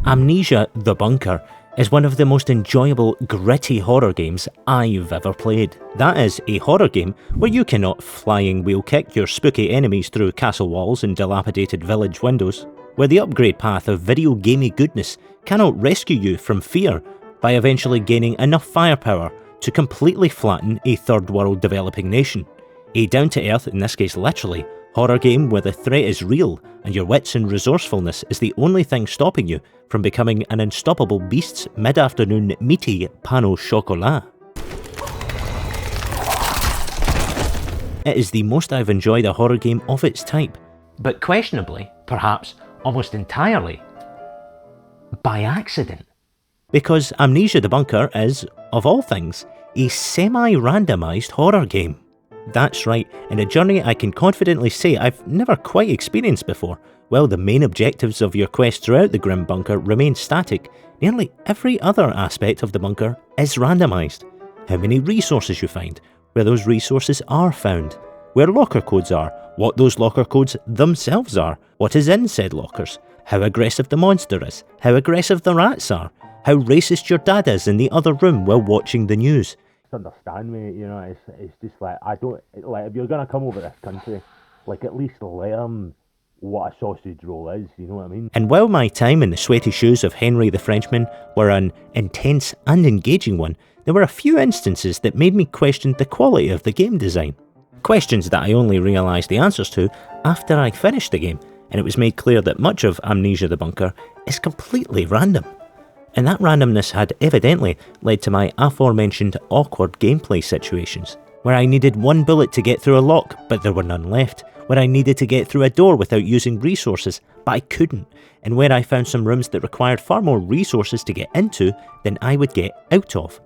Amnesia: The Bunker is one of the most enjoyable, gritty horror games I've ever played. That is, a horror game where you cannot flying wheel kick your spooky enemies through castle walls and dilapidated village windows, where the upgrade path of video gamey goodness cannot rescue you from fear by eventually gaining enough firepower to completely flatten a third world developing nation. A down-to-earth, in this case literally, horror game where the threat is real and your wits and resourcefulness is the only thing stopping you from becoming an unstoppable beast's mid-afternoon meaty pain au chocolat. It is the most I've enjoyed a horror game of its type, but questionably, perhaps almost entirely, by accident. Because Amnesia: The Bunker is, of all things, a semi-randomised horror game. That's right, in a journey I can confidently say I've never quite experienced before. While the main objectives of your quest throughout the grim bunker remain static, nearly every other aspect of the bunker is randomised. How many resources you find, where those resources are found, where locker codes are, what those locker codes themselves are, what is in said lockers, how aggressive the monster is, how aggressive the rats are, how racist your dad is in the other room while watching the news. Understand me, you know, it's just like, I don't, like, if you're going to come over this country, like, at least learn what a sausage roll is, you know what I mean? And while my time in the sweaty shoes of Henry the Frenchman were an intense and engaging one, there were a few instances that made me question the quality of the game design. Questions that I only realised the answers to after I finished the game, and it was made clear that much of Amnesia: The Bunker is completely random. And that randomness had evidently led to my aforementioned awkward gameplay situations, where I needed one bullet to get through a lock but there were none left, where I needed to get through a door without using resources but I couldn't, and where I found some rooms that required far more resources to get into than I would get out of.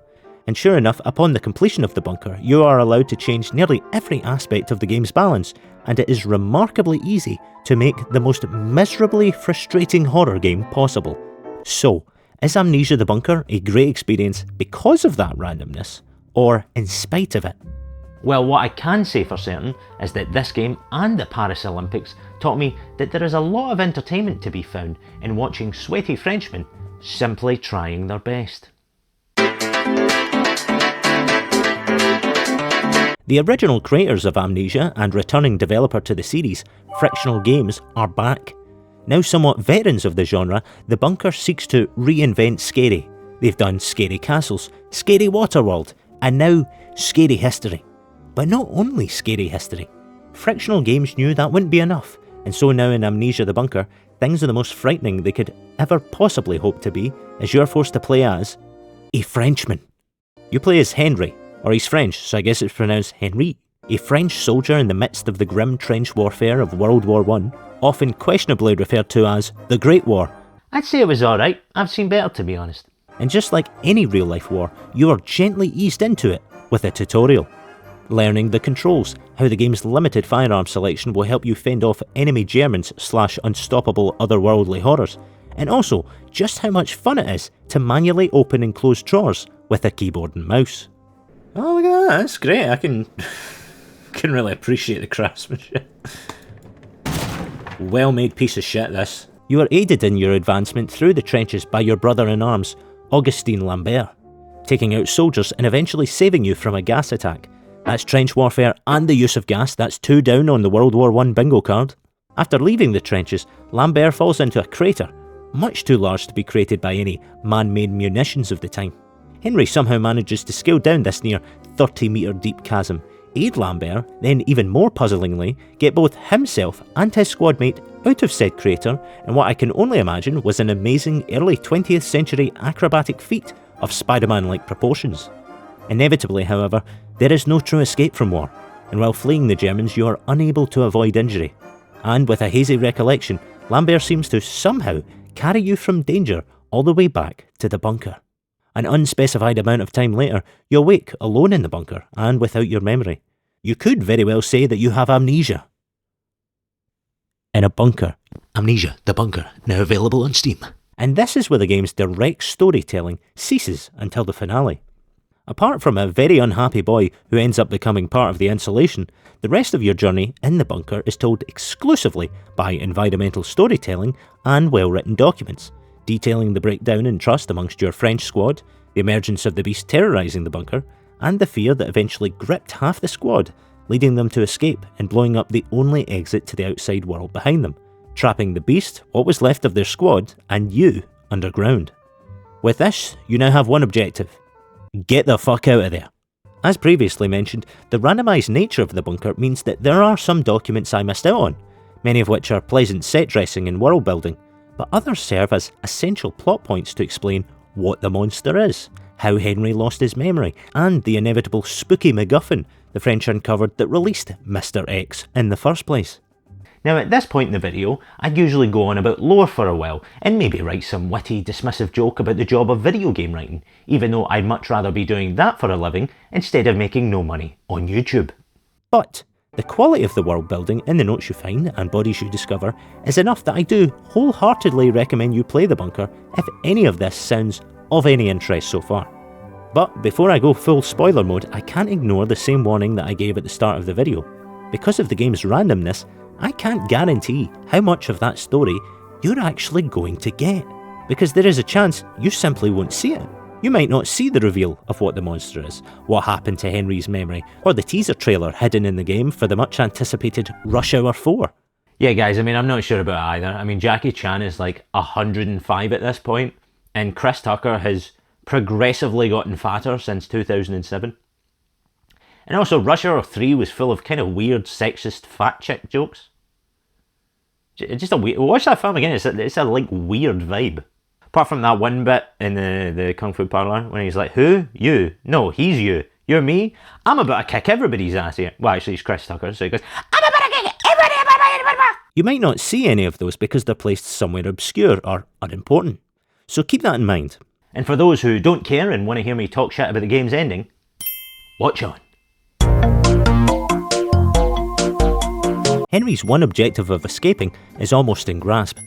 And sure enough, upon the completion of the bunker, you are allowed to change nearly every aspect of the game's balance, and it is remarkably easy to make the most miserably frustrating horror game possible. So, is Amnesia: The Bunker a great experience because of that randomness, or in spite of it? Well, what I can say for certain is that this game and the Paris Olympics taught me that there is a lot of entertainment to be found in watching sweaty Frenchmen simply trying their best. The original creators of Amnesia and returning developer to the series, Frictional Games, are back. Now somewhat veterans of the genre, The Bunker seeks to reinvent scary. They've done Scary Castles, Scary Waterworld, and now Scary History. But not only Scary History. Frictional Games knew that wouldn't be enough, and so now in Amnesia: The Bunker, things are the most frightening they could ever possibly hope to be, as you're forced to play as a Frenchman. You play as Henry, or he's French, so I guess it's pronounced Henri, a French soldier in the midst of the grim trench warfare of World War I, often questionably referred to as the Great War. I'd say it was alright, I've seen better to be honest. And just like any real life war, you are gently eased into it with a tutorial. Learning the controls, how the game's limited firearm selection will help you fend off enemy Germans / unstoppable otherworldly horrors, and also just how much fun it is to manually open and close drawers with a keyboard and mouse. Oh look at that, that's great, I can really appreciate the craftsmanship. Well made piece of shit this. You are aided in your advancement through the trenches by your brother-in-arms, Augustin Lambert, taking out soldiers and eventually saving you from a gas attack. That's trench warfare and the use of gas, that's 2 down on the World War I bingo card. After leaving the trenches, Lambert falls into a crater, much too large to be created by any man-made munitions of the time. Henry somehow manages to scale down this near 30-metre deep chasm, aid Lambert, then even more puzzlingly, get both himself and his squad mate out of said crater in what I can only imagine was an amazing early 20th century acrobatic feat of Spider-Man-like proportions. Inevitably, however, there is no true escape from war, and while fleeing the Germans you are unable to avoid injury. And with a hazy recollection, Lambert seems to somehow carry you from danger all the way back to the bunker. An unspecified amount of time later, you awake alone in the bunker and without your memory. You could very well say that you have amnesia. In a bunker. Amnesia: The Bunker, now available on Steam. And this is where the game's direct storytelling ceases until the finale. Apart from a very unhappy boy who ends up becoming part of the insulation, the rest of your journey in the bunker is told exclusively by environmental storytelling and well-written documents, detailing the breakdown in trust amongst your French squad, the emergence of the beast terrorising the bunker, and the fear that eventually gripped half the squad, leading them to escape and blowing up the only exit to the outside world behind them, trapping the beast, what was left of their squad, and you underground. With this, you now have one objective: get the fuck out of there. As previously mentioned, the randomised nature of the bunker means that there are some documents I missed out on, many of which are pleasant set dressing and world building, but others serve as essential plot points to explain what the monster is, how Henry lost his memory, and the inevitable spooky MacGuffin the French uncovered that released Mr. X in the first place. Now at this point in the video, I'd usually go on about lore for a while, and maybe write some witty, dismissive joke about the job of video game writing, even though I'd much rather be doing that for a living instead of making no money on YouTube. But the quality of the world building in the notes you find and bodies you discover is enough that I do wholeheartedly recommend you play the bunker if any of this sounds of any interest so far. But before I go full spoiler mode, I can't ignore the same warning that I gave at the start of the video. Because of the game's randomness, I can't guarantee how much of that story you're actually going to get, because there is a chance you simply won't see it. You might not see the reveal of what the monster is, what happened to Henry's memory, or the teaser trailer hidden in the game for the much anticipated Rush Hour 4. Yeah guys, I'm not sure about it either. Jackie Chan is like 105 at this point, and Chris Tucker has progressively gotten fatter since 2007. And also, Rush Hour 3 was full of kind of weird, sexist fat chick jokes. Just a weird... Watch that film again, it's a like weird vibe. Apart from that one bit in the Kung Fu Parlor, when he's like, who? You? No, he's you. You're me? I'm about to kick everybody's ass here. Well, actually, it's Chris Tucker, so he goes, I'm about to kick everybody. You might not see any of those because they're placed somewhere obscure or unimportant. So keep that in mind. And for those who don't care and want to hear me talk shit about the game's ending, watch on. Henry's one objective of escaping is almost in grasp,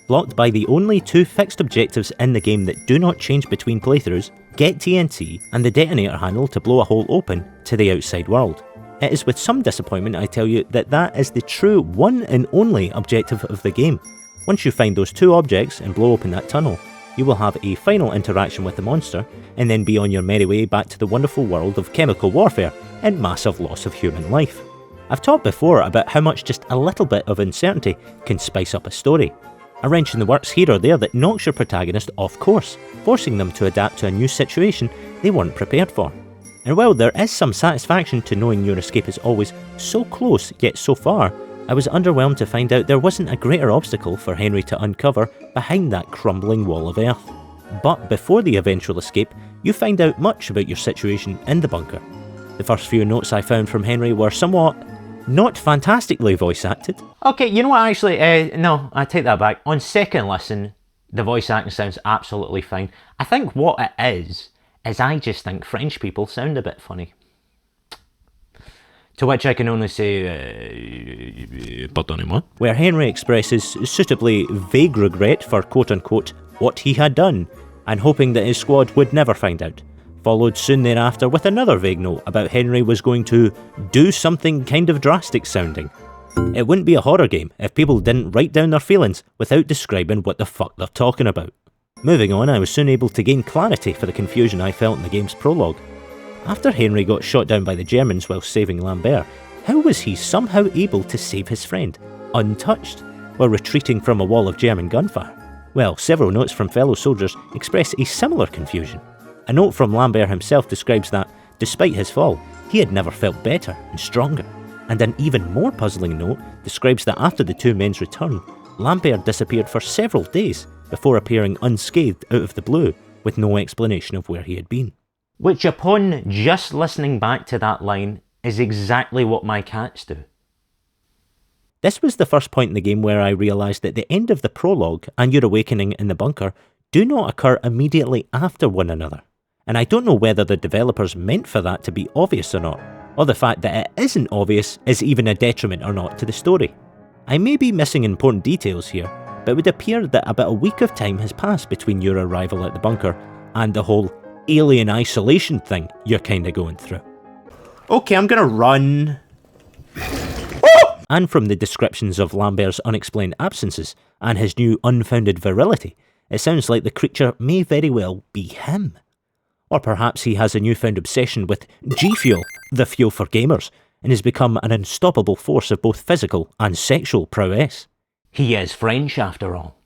blocked by the only two fixed objectives in the game that do not change between playthroughs: get TNT and the detonator handle to blow a hole open to the outside world. It is with some disappointment I tell you that is the true one and only objective of the game. Once you find those two objects and blow open that tunnel, you will have a final interaction with the monster, and then be on your merry way back to the wonderful world of chemical warfare and massive loss of human life. I've talked before about how much just a little bit of uncertainty can spice up a story. A wrench in the works here or there that knocks your protagonist off course, forcing them to adapt to a new situation they weren't prepared for. And while there is some satisfaction to knowing your escape is always so close yet so far, I was underwhelmed to find out there wasn't a greater obstacle for Henry to uncover behind that crumbling wall of earth. But before the eventual escape, you find out much about your situation in the bunker. The first few notes I found from Henry were somewhat not fantastically voice acted. Okay, you know what, actually, no, I take that back. On second listen, the voice acting sounds absolutely fine. I think what it is I just think French people sound a bit funny. To which I can only say, pardonnez-moi. Where Henry expresses suitably vague regret for quote-unquote what he had done, and hoping that his squad would never find out. Followed soon thereafter with another vague note about Henry was going to do something kind of drastic sounding. It wouldn't be a horror game if people didn't write down their feelings without describing what the fuck they're talking about. Moving on, I was soon able to gain clarity for the confusion I felt in the game's prologue. After Henry got shot down by the Germans while saving Lambert, how was he somehow able to save his friend, untouched, while retreating from a wall of German gunfire? Well, several notes from fellow soldiers express a similar confusion. A note from Lambert himself describes that, despite his fall, he had never felt better and stronger. And an even more puzzling note describes that after the two men's return, Lambert disappeared for several days before appearing unscathed out of the blue, with no explanation of where he had been. Which, upon just listening back to that line, is exactly what my cats do. This was the first point in the game where I realised that the end of the prologue and your awakening in the bunker do not occur immediately after one another. And I don't know whether the developers meant for that to be obvious or not, or the fact that it isn't obvious is even a detriment or not to the story. I may be missing important details here, but it would appear that about a week of time has passed between your arrival at the bunker and the whole alien isolation thing you're kinda going through. Okay, I'm gonna run. And from the descriptions of Lambert's unexplained absences and his new unfounded virility, it sounds like the creature may very well be him. Or perhaps he has a newfound obsession with G-Fuel, the fuel for gamers, and has become an unstoppable force of both physical and sexual prowess. He is French after all.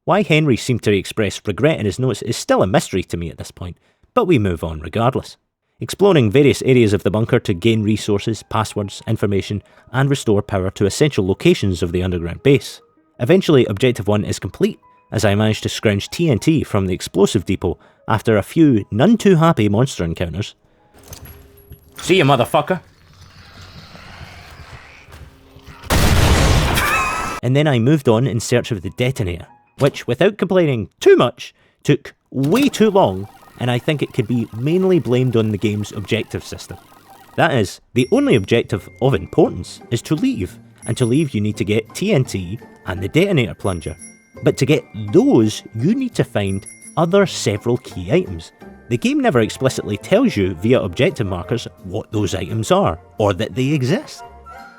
Why Henry seemed to express regret in his notes is still a mystery to me at this point, but we move on regardless. Exploring various areas of the bunker to gain resources, passwords, information, and restore power to essential locations of the underground base. Eventually, Objective 1 is complete, as I managed to scrounge TNT from the explosive depot after a few none too happy monster encounters. See ya, motherfucker! And then I moved on in search of the detonator, which, without complaining too much, took way too long, and I think it could be mainly blamed on the game's objective system. That is, the only objective of importance is to leave, and to leave you need to get TNT and the detonator plunger. But to get those, you need to find other several key items. The game never explicitly tells you via objective markers what those items are, or that they exist.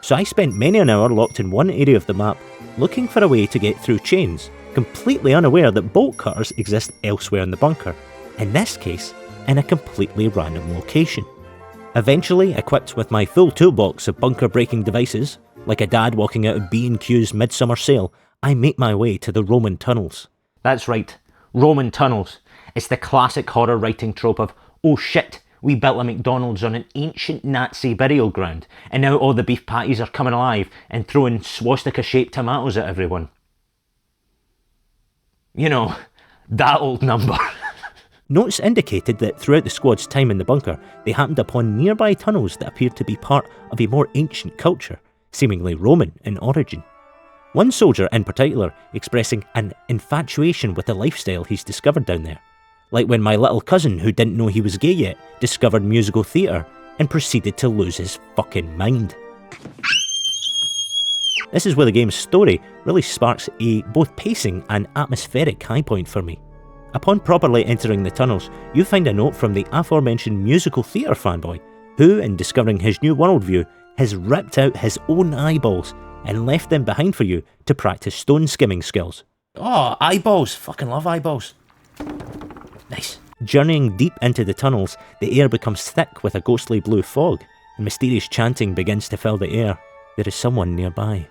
So I spent many an hour locked in one area of the map, looking for a way to get through chains, completely unaware that bolt cutters exist elsewhere in the bunker, in this case, in a completely random location. Eventually, equipped with my full toolbox of bunker breaking devices, like a dad walking out of B&Q's Midsummer Sale, I make my way to the Roman tunnels. That's right, Roman tunnels. It's the classic horror writing trope of, oh shit, we built a McDonald's on an ancient Nazi burial ground, and now all the beef patties are coming alive and throwing swastika-shaped tomatoes at everyone. You know, that old number. Notes indicated that throughout the squad's time in the bunker, they happened upon nearby tunnels that appeared to be part of a more ancient culture, seemingly Roman in origin. One soldier in particular expressing an infatuation with the lifestyle he's discovered down there. Like when my little cousin, who didn't know he was gay yet, discovered musical theatre and proceeded to lose his fucking mind. This is where the game's story really sparks a both pacing and atmospheric high point for me. Upon properly entering the tunnels, you find a note from the aforementioned musical theatre fanboy, who, in discovering his new worldview, has ripped out his own eyeballs and left them behind for you to practice stone skimming skills. Oh, eyeballs! Fucking love eyeballs. Nice. Journeying deep into the tunnels, the air becomes thick with a ghostly blue fog, and mysterious chanting begins to fill the air. There is someone nearby.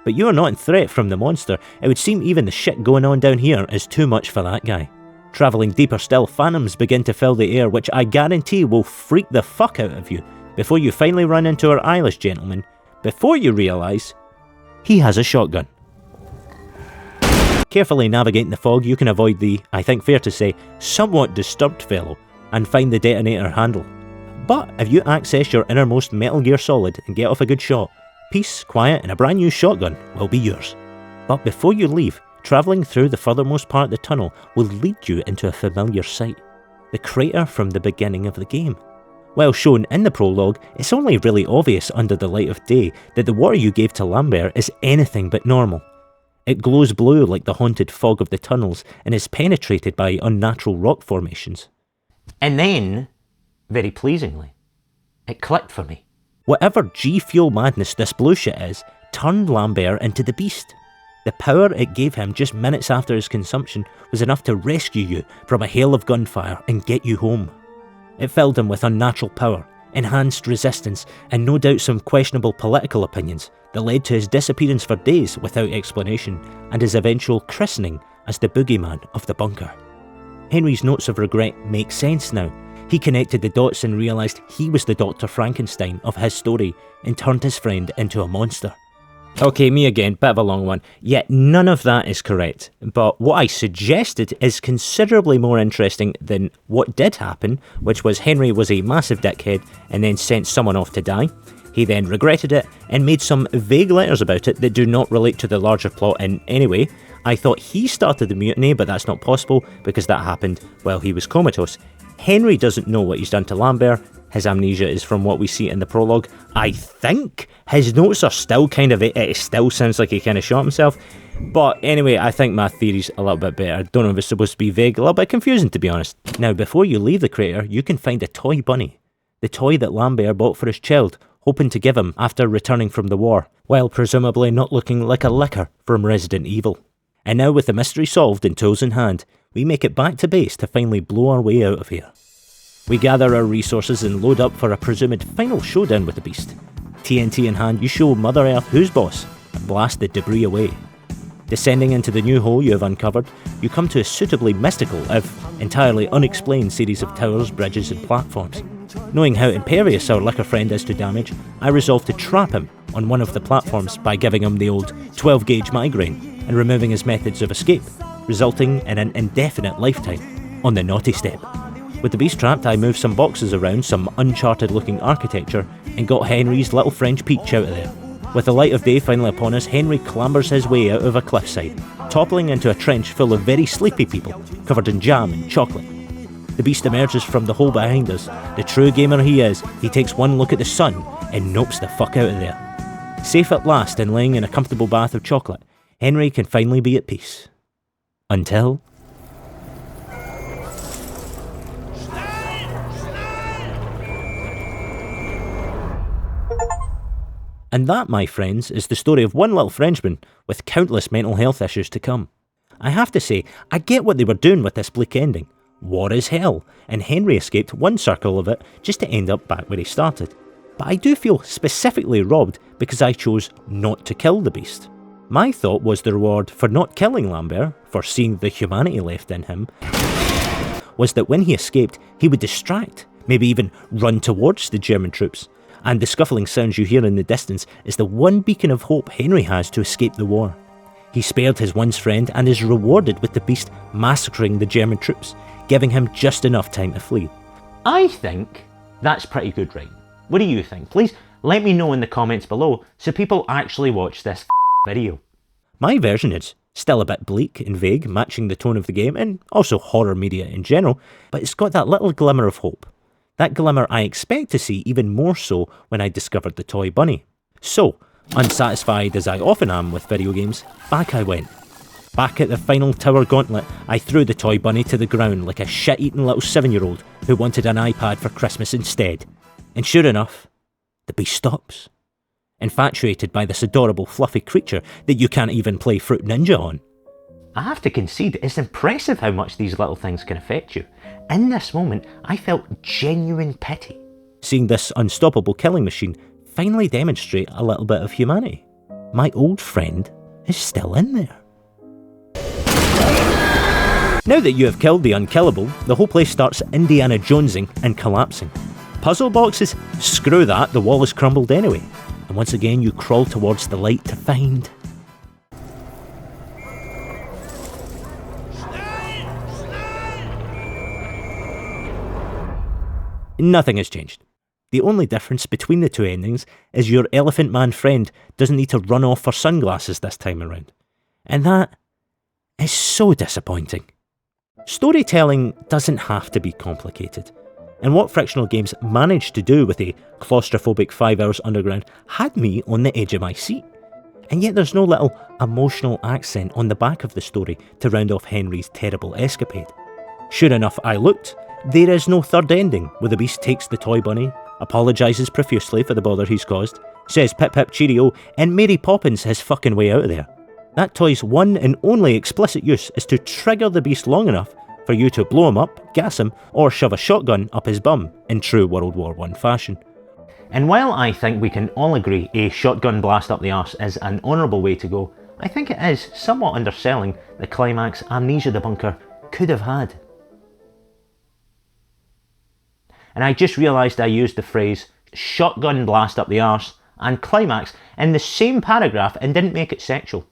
But you are not in threat from the monster. It would seem even the shit going on down here is too much for that guy. Travelling deeper still, phantoms begin to fill the air, which I guarantee will freak the fuck out of you before you finally run into our eyeless gentleman, before you realise he has a shotgun. Carefully navigating the fog, you can avoid the, I think fair to say, somewhat disturbed fellow and find the detonator handle. But if you access your innermost Metal Gear Solid and get off a good shot, peace, quiet and a brand new shotgun will be yours. But before you leave, travelling through the furthermost part of the tunnel will lead you into a familiar sight. The crater from the beginning of the game. While shown in the prologue, it's only really obvious under the light of day that the water you gave to Lambert is anything but normal. It glows blue like the haunted fog of the tunnels and is penetrated by unnatural rock formations. And then, very pleasingly, it clicked for me. Whatever G-Fuel madness this blue shit is, turned Lambert into the beast. The power it gave him just minutes after his consumption was enough to rescue you from a hail of gunfire and get you home. It filled him with unnatural power, enhanced resistance, and no doubt some questionable political opinions that led to his disappearance for days without explanation and his eventual christening as the boogeyman of the bunker. Henry's notes of regret make sense now. He connected the dots and realised he was the Dr. Frankenstein of his story and turned his friend into a monster. Okay, me again, bit of a long one. Yet none of that is correct. But what I suggested is considerably more interesting than what did happen, which was Henry was a massive dickhead and then sent someone off to die. He then regretted it and made some vague letters about it that do not relate to the larger plot in any way. I thought he started the mutiny, but that's not possible because that happened while he was comatose. Henry doesn't know what he's done to Lambert. His amnesia is from what we see in the prologue. I think his notes are still kind of, it still sounds like he kind of shot himself. But anyway, I think my theory's a little bit better. I don't know if it's supposed to be vague, a little bit confusing to be honest. Now, before you leave the crater, you can find a toy bunny. The toy that Lambert bought for his child, hoping to give him after returning from the war, while presumably not looking like a licker from Resident Evil. And now with the mystery solved and tools in hand, we make it back to base to finally blow our way out of here. We gather our resources and load up for a presumed final showdown with the beast. TNT in hand, you show Mother Earth who's boss and blast the debris away. Descending into the new hole you have uncovered, you come to a suitably mystical, if entirely unexplained series of towers, bridges and platforms. Knowing how impervious our liquor friend is to damage, I resolve to trap him on one of the platforms by giving him the old 12-gauge migraine and removing his methods of escape, resulting in an indefinite lifetime on the naughty step. With the beast trapped, I moved some boxes around some uncharted-looking architecture and got Henry's little French peach out of there. With the light of day finally upon us, Henry clambers his way out of a cliffside, toppling into a trench full of very sleepy people, covered in jam and chocolate. The beast emerges from the hole behind us. The true gamer he is, he takes one look at the sun and nopes the fuck out of there. Safe at last and laying in a comfortable bath of chocolate, Henry can finally be at peace. Until... And that, my friends, is the story of one little Frenchman with countless mental health issues to come. I have to say, I get what they were doing with this bleak ending. War is hell, and Henry escaped one circle of it just to end up back where he started. But I do feel specifically robbed because I chose not to kill the beast. My thought was the reward for not killing Lambert, for seeing the humanity left in him, was that when he escaped, he would distract, maybe even run towards the German troops. And the scuffling sounds you hear in the distance is the one beacon of hope Henry has to escape the war. He spared his once friend and is rewarded with the beast massacring the German troops, giving him just enough time to flee. I think that's pretty good, right? What do you think? Please let me know in the comments below so people actually watch this video. My version is still a bit bleak and vague, matching the tone of the game and also horror media in general, but it's got that little glimmer of hope. That glimmer I expect to see even more so when I discovered the toy bunny. So, unsatisfied as I often am with video games, back I went. Back at the final tower gauntlet, I threw the toy bunny to the ground like a shit-eaten little 7-year-old who wanted an iPad for Christmas instead. And sure enough, the beast stops. Infatuated by this adorable fluffy creature that you can't even play Fruit Ninja on. I have to concede, it's impressive how much these little things can affect you. In this moment, I felt genuine pity. Seeing this unstoppable killing machine finally demonstrate a little bit of humanity. My old friend is still in there. Now that you have killed the unkillable, the whole place starts Indiana Jonesing and collapsing. Puzzle boxes? Screw that, the wall is crumbled anyway. And once again you crawl towards the light to find... Nothing has changed. The only difference between the two endings is your elephant man friend doesn't need to run off for sunglasses this time around. And that is so disappointing. Storytelling doesn't have to be complicated. And what Frictional Games managed to do with a claustrophobic 5 hours underground had me on the edge of my seat. And yet there's no little emotional accent on the back of the story to round off Henry's terrible escapade. Sure enough, I looked. There is no third ending, where the beast takes the toy bunny, apologises profusely for the bother he's caused, says pip pip cheerio, and Mary Poppins his fucking way out of there. That toy's one and only explicit use is to trigger the beast long enough for you to blow him up, gas him, or shove a shotgun up his bum in true World War I fashion. And while I think we can all agree a shotgun blast up the arse is an honourable way to go, I think it is somewhat underselling the climax Amnesia the Bunker could have had. And I just realised I used the phrase shotgun blast up the arse and climax in the same paragraph and didn't make it sexual.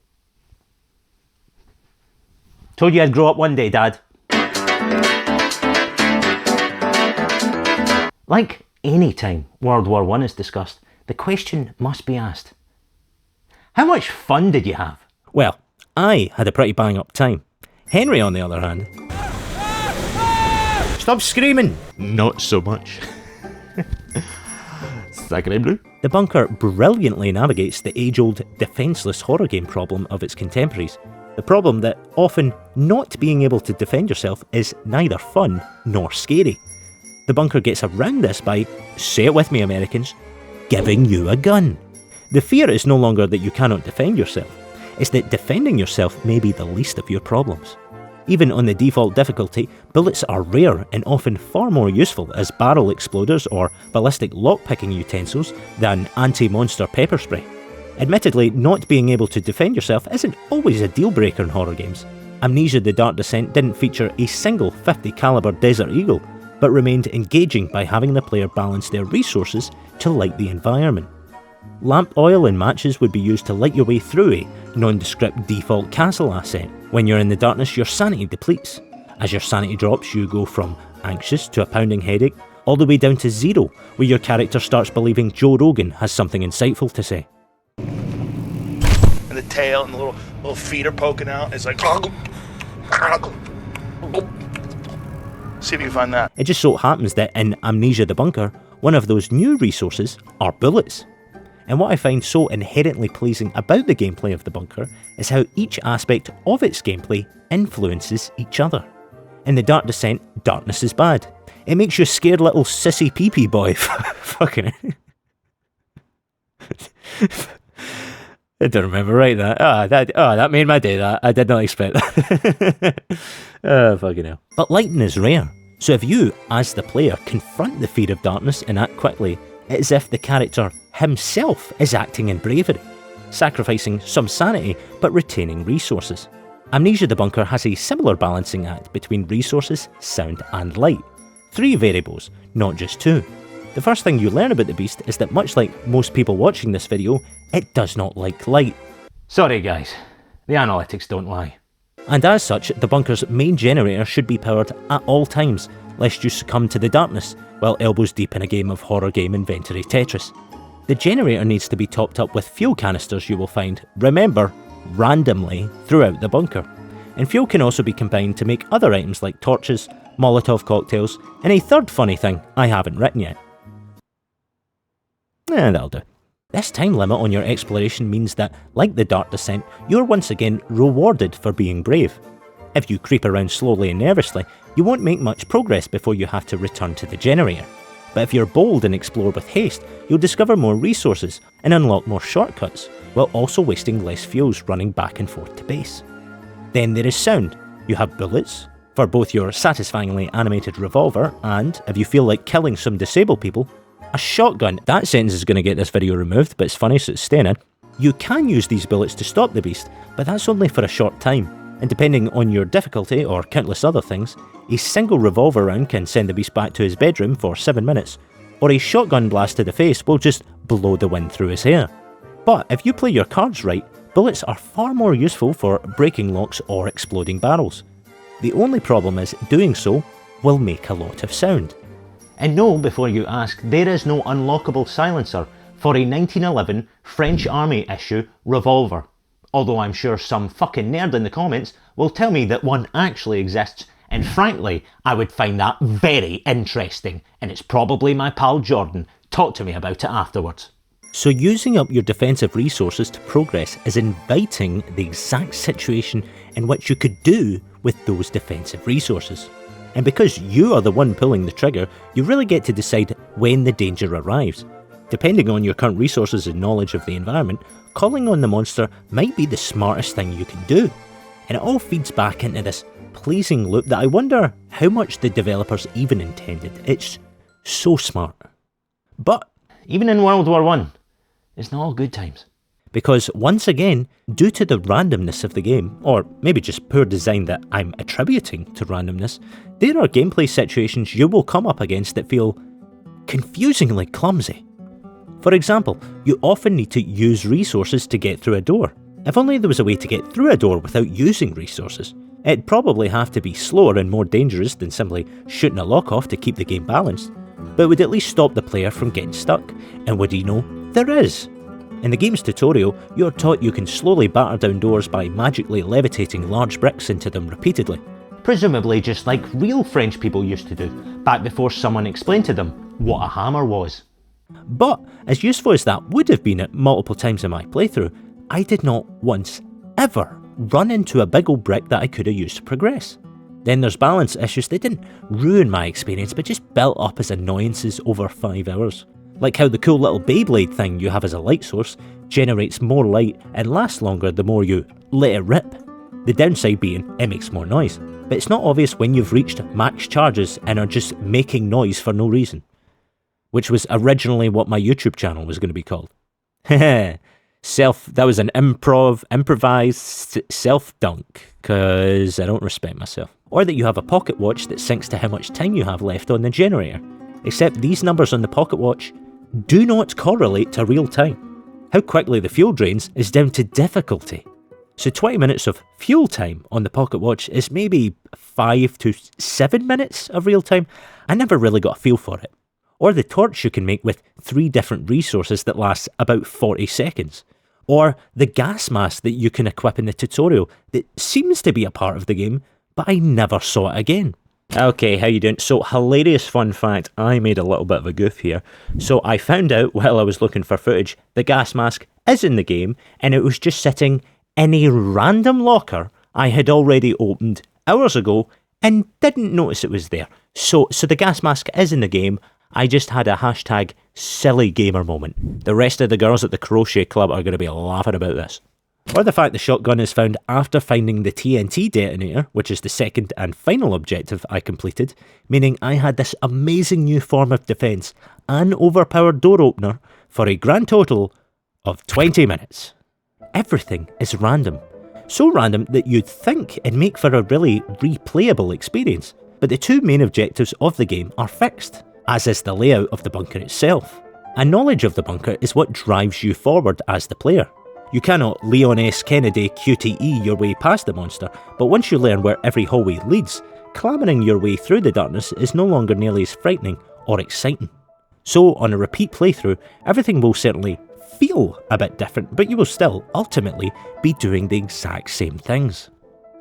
Told you I'd grow up one day, Dad. Like any time World War I is discussed, the question must be asked. How much fun did you have? Well, I had a pretty bang up time. Henry, on the other hand... Stop screaming! Not so much. Sacre bleu. The bunker brilliantly navigates the age-old defenceless horror game problem of its contemporaries. The problem that often not being able to defend yourself is neither fun nor scary. The bunker gets around this by, say it with me Americans, giving you a gun. The fear is no longer that you cannot defend yourself. is that defending yourself may be the least of your problems. Even on the default difficulty, bullets are rare and often far more useful as barrel exploders or ballistic lockpicking utensils than anti-monster pepper spray. Admittedly, not being able to defend yourself isn't always a deal breaker in horror games. Amnesia: The Dark Descent didn't feature a single 50 caliber Desert Eagle, but remained engaging by having the player balance their resources to light the environment. Lamp oil and matches would be used to light your way through a nondescript default castle asset. When you're in the darkness, your sanity depletes. As your sanity drops, you go from anxious to a pounding headache, all the way down to 0, where your character starts believing Joe Rogan has something insightful to say. And the tail and the little feet are poking out. It's like... See if you can find that. It just so happens that in Amnesia: The Bunker, one of those new resources are bullets. And what I find so inherently pleasing about the gameplay of The Bunker is how each aspect of its gameplay influences each other. In The Dark Descent, darkness is bad. It makes you a scared little sissy pee-pee boy. Fucking I don't remember right that. That made my day, that. I did not expect that. Fucking hell. But lighting is rare. So if you, as the player, confront the fear of darkness and act quickly, it's as if the character himself is acting in bravery, sacrificing some sanity but retaining resources. Amnesia: The Bunker has a similar balancing act between resources, sound and light. 3 variables, not just 2. The first thing you learn about the beast is that much like most people watching this video, it does not like light. Sorry guys, the analytics don't lie. And as such, the bunker's main generator should be powered at all times, lest you succumb to the darkness while elbows deep in a game of horror game inventory Tetris. The generator needs to be topped up with fuel canisters you will find, remember, randomly throughout the bunker. And fuel can also be combined to make other items like torches, Molotov cocktails, and a third funny thing I haven't written yet. That'll do. This time limit on your exploration means that, like The Dark Descent, you're once again rewarded for being brave. If you creep around slowly and nervously, you won't make much progress before you have to return to the generator. But if you're bold and explore with haste, you'll discover more resources and unlock more shortcuts, while also wasting less fuels running back and forth to base. Then there is sound. You have bullets, for both your satisfyingly animated revolver and, if you feel like killing some disabled people, a shotgun. That sentence is going to get this video removed, but it's funny so it's staying in. You can use these bullets to stop the beast, but that's only for a short time, and depending on your difficulty or countless other things, a single revolver round can send the beast back to his bedroom for 7 minutes, or a shotgun blast to the face will just blow the wind through his hair. But if you play your cards right, bullets are far more useful for breaking locks or exploding barrels. The only problem is doing so will make a lot of sound. And no, before you ask, there is no unlockable silencer for a 1911 French Army issue revolver. Although I'm sure some fucking nerd in the comments will tell me that one actually exists, and frankly, I would find that very interesting, and it's probably my pal Jordan. Talk to me about it afterwards. So using up your defensive resources to progress is inviting the exact situation in which you could do with those defensive resources. And because you are the one pulling the trigger, you really get to decide when the danger arrives. Depending on your current resources and knowledge of the environment, calling on the monster might be the smartest thing you can do. And it all feeds back into this pleasing loop that I wonder how much the developers even intended. It's so smart. But even in World War I, it's not all good times. Because once again, due to the randomness of the game, or maybe just poor design that I'm attributing to randomness, there are gameplay situations you will come up against that feel confusingly clumsy. For example, you often need to use resources to get through a door. If only there was a way to get through a door without using resources. It'd probably have to be slower and more dangerous than simply shooting a lock off to keep the game balanced, but would at least stop the player from getting stuck. And what do you know? There is! In the game's tutorial, you're taught you can slowly batter down doors by magically levitating large bricks into them repeatedly. Presumably just like real French people used to do, back before someone explained to them what a hammer was. But, as useful as that would have been at multiple times in my playthrough, I did not once, ever, run into a big old brick that I could have used to progress. Then there's balance issues that didn't ruin my experience but just built up as annoyances over 5 hours. Like how the cool little Beyblade thing you have as a light source generates more light and lasts longer the more you let it rip. The downside being it makes more noise, but it's not obvious when you've reached max charges and are just making noise for no reason. Which was originally what my YouTube channel was going to be called. That was an improvised self-dunk, cause I don't respect myself. Or that you have a pocket watch that syncs to how much time you have left on the generator. Except these numbers on the pocket watch do not correlate to real time. How quickly the fuel drains is down to difficulty. So 20 minutes of fuel time on the pocket watch is maybe 5 to 7 minutes of real time. I never really got a feel for it. Or the torch you can make with 3 different resources that lasts about 40 seconds. Or the gas mask that you can equip in the tutorial that seems to be a part of the game, but I never saw it again. Okay, how you doing? So, hilarious fun fact, I made a little bit of a goof here. So I found out while I was looking for footage, the gas mask is in the game, and it was just sitting in a random locker I had already opened hours ago and didn't notice it was there. So the gas mask is in the game. I just had a hashtag silly gamer moment. The rest of the girls at the crochet club are going to be laughing about this. Or the fact the shotgun is found after finding the TNT detonator, which is the second and final objective I completed, meaning I had this amazing new form of defence, an overpowered door opener, for a grand total of 20 minutes. Everything is random. So random that you'd think it'd make for a really replayable experience. But the 2 main objectives of the game are fixed, as is the layout of the bunker itself. A knowledge of the bunker is what drives you forward as the player. You cannot Leon S. Kennedy QTE your way past the monster, but once you learn where every hallway leads, clambering your way through the darkness is no longer nearly as frightening or exciting. So on a repeat playthrough, everything will certainly feel a bit different, but you will still, ultimately, be doing the exact same things.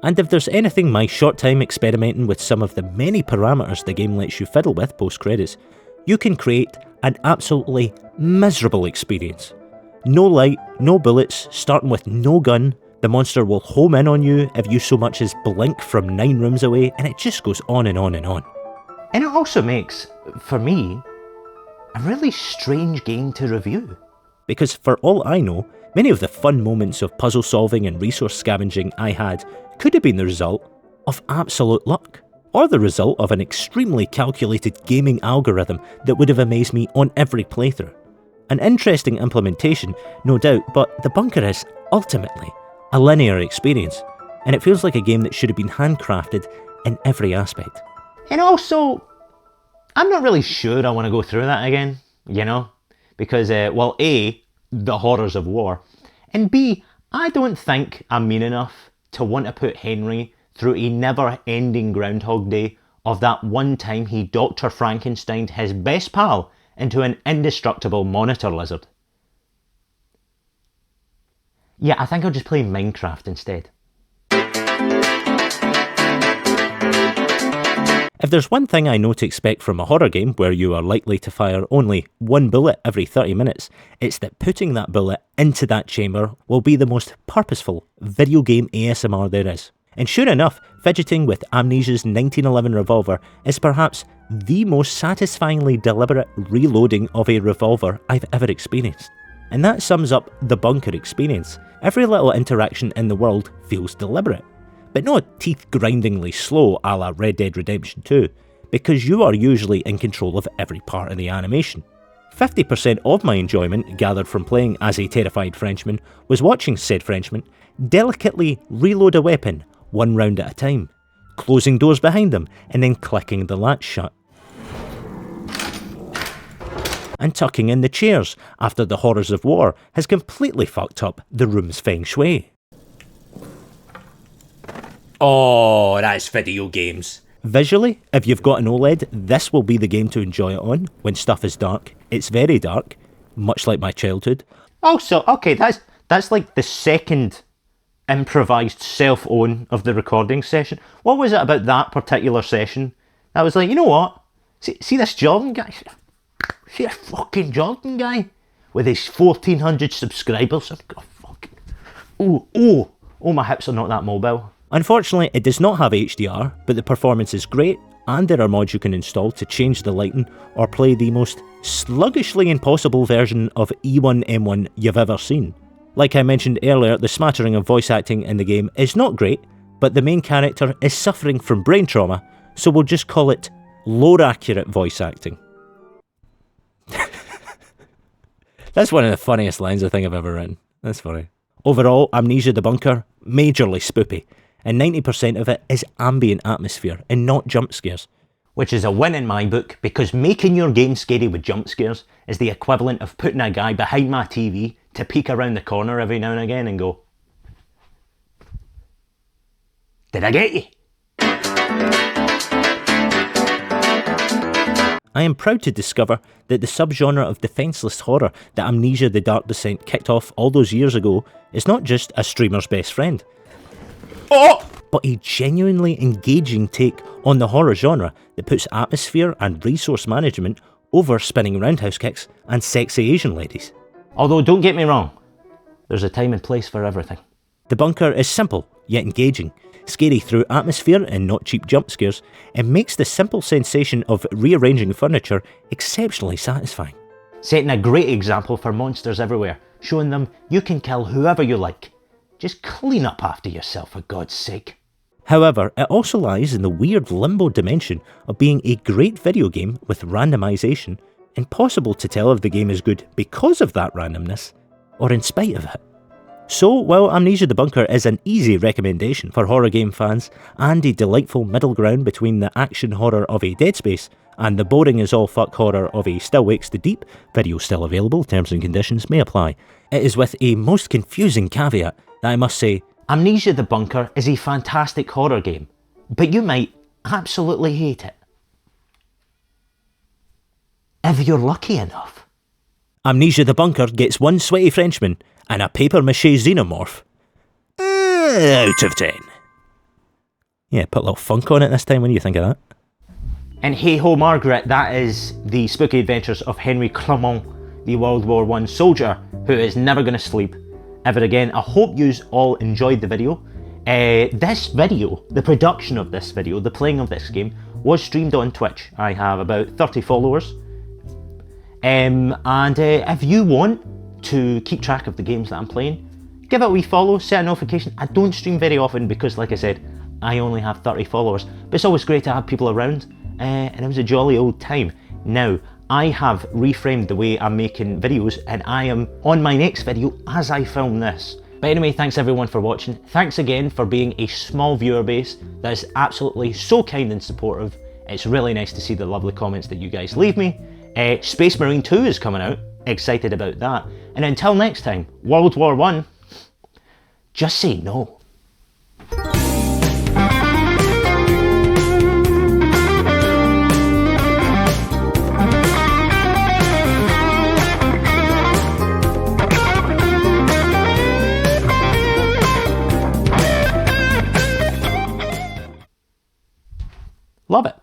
And if there's anything my short time experimenting with some of the many parameters the game lets you fiddle with post-credits, you can create an absolutely miserable experience. No light, no bullets, starting with no gun, the monster will home in on you if you so much as blink from 9 rooms away, and it just goes on and on and on. And it also makes, for me, a really strange game to review. Because for all I know, many of the fun moments of puzzle solving and resource scavenging I had could have been the result of absolute luck, or the result of an extremely calculated gaming algorithm that would have amazed me on every playthrough. An interesting implementation, no doubt, but the bunker is, ultimately, a linear experience, and it feels like a game that should have been handcrafted in every aspect. And also, I'm not really sure I want to go through that again, you know? Because, well, A, the horrors of war, and B, I don't think I'm mean enough to want to put Henry through a never-ending Groundhog Day of that one time he Dr. Frankensteined his best pal into an indestructible monitor lizard. Yeah, I think I'll just play Minecraft instead. If there's one thing I know to expect from a horror game where you are likely to fire only one bullet every 30 minutes, it's that putting that bullet into that chamber will be the most purposeful video game ASMR there is. And sure enough, fidgeting with Amnesia's 1911 revolver is perhaps the most satisfyingly deliberate reloading of a revolver I've ever experienced. And that sums up the bunker experience. Every little interaction in the world feels deliberate, but not teeth-grindingly slow a la Red Dead Redemption 2, because you are usually in control of every part of the animation. 50% of my enjoyment gathered from playing as a terrified Frenchman was watching said Frenchman delicately reload a weapon one round at a time, closing doors behind them and then clicking the latch shut. And tucking in the chairs after the horrors of war has completely fucked up the room's feng shui. Oh, that's video games. Visually, if you've got an OLED, this will be the game to enjoy it on when stuff is dark. It's very dark, much like my childhood. Also, okay, that's like the second improvised self-own of the recording session. What was it about that particular session? I was like, you know what? See this Jordan guy? See this fucking Jordan guy? With his 1,400 subscribers. I've got fucking... Oh, my hips are not that mobile. Unfortunately, it does not have HDR, but the performance is great, and there are mods you can install to change the lighting or play the most sluggishly impossible version of E1M1 you've ever seen. Like I mentioned earlier, the smattering of voice acting in the game is not great, but the main character is suffering from brain trauma, so we'll just call it lore accurate voice acting. That's one of the funniest lines I think I've ever written. That's funny. Overall, Amnesia the Bunker, majorly spoopy, and 90% of it is ambient atmosphere and not jump scares. Which is a win in my book, because making your game scary with jump scares is the equivalent of putting a guy behind my TV to peek around the corner every now and again and go, "Did I get you?" I am proud to discover that the subgenre of defenceless horror that Amnesia the Dark Descent kicked off all those years ago is not just a streamer's best friend, but a genuinely engaging take on the horror genre that puts atmosphere and resource management over spinning roundhouse kicks and sexy Asian ladies. Although don't get me wrong, there's a time and place for everything. The Bunker is simple, yet engaging, scary through atmosphere and not cheap jump scares, and makes the simple sensation of rearranging furniture exceptionally satisfying. Setting a great example for monsters everywhere, showing them you can kill whoever you like. Just clean up after yourself, for God's sake. However, it also lies in the weird limbo dimension of being a great video game with randomisation, impossible to tell if the game is good because of that randomness, or in spite of it. So, while Amnesia the Bunker is an easy recommendation for horror game fans, and a delightful middle ground between the action horror of a Dead Space and the boring as all fuck horror of a Still Wakes the Deep, video still available, terms and conditions may apply, it is with a most confusing caveat that I must say, Amnesia the Bunker is a fantastic horror game, but you might absolutely hate it. If you're lucky enough. Amnesia the Bunker gets one sweaty Frenchman and a papier-mâché xenomorph. Out of 10. Yeah, put a little funk on it this time when you think of that. And hey ho Margaret, that is the spooky adventures of Henry Clermont, the World War I soldier who is never going to sleep ever again. I hope you all enjoyed the video. This video, the production of this video, the playing of this game, was streamed on Twitch. I have about 30 followers. And if you want to keep track of the games that I'm playing, give it a wee follow, set a notification. I don't stream very often because, like I said, I only have 30 followers, but it's always great to have people around, and it was a jolly old time. Now, I have reframed the way I'm making videos, and I am on my next video as I film this. But anyway, thanks everyone for watching. Thanks again for being a small viewer base that is absolutely so kind and supportive. It's really nice to see the lovely comments that you guys leave me. Space Marine 2 is coming out. Excited about that. And until next time, World War I, just say no. Love it.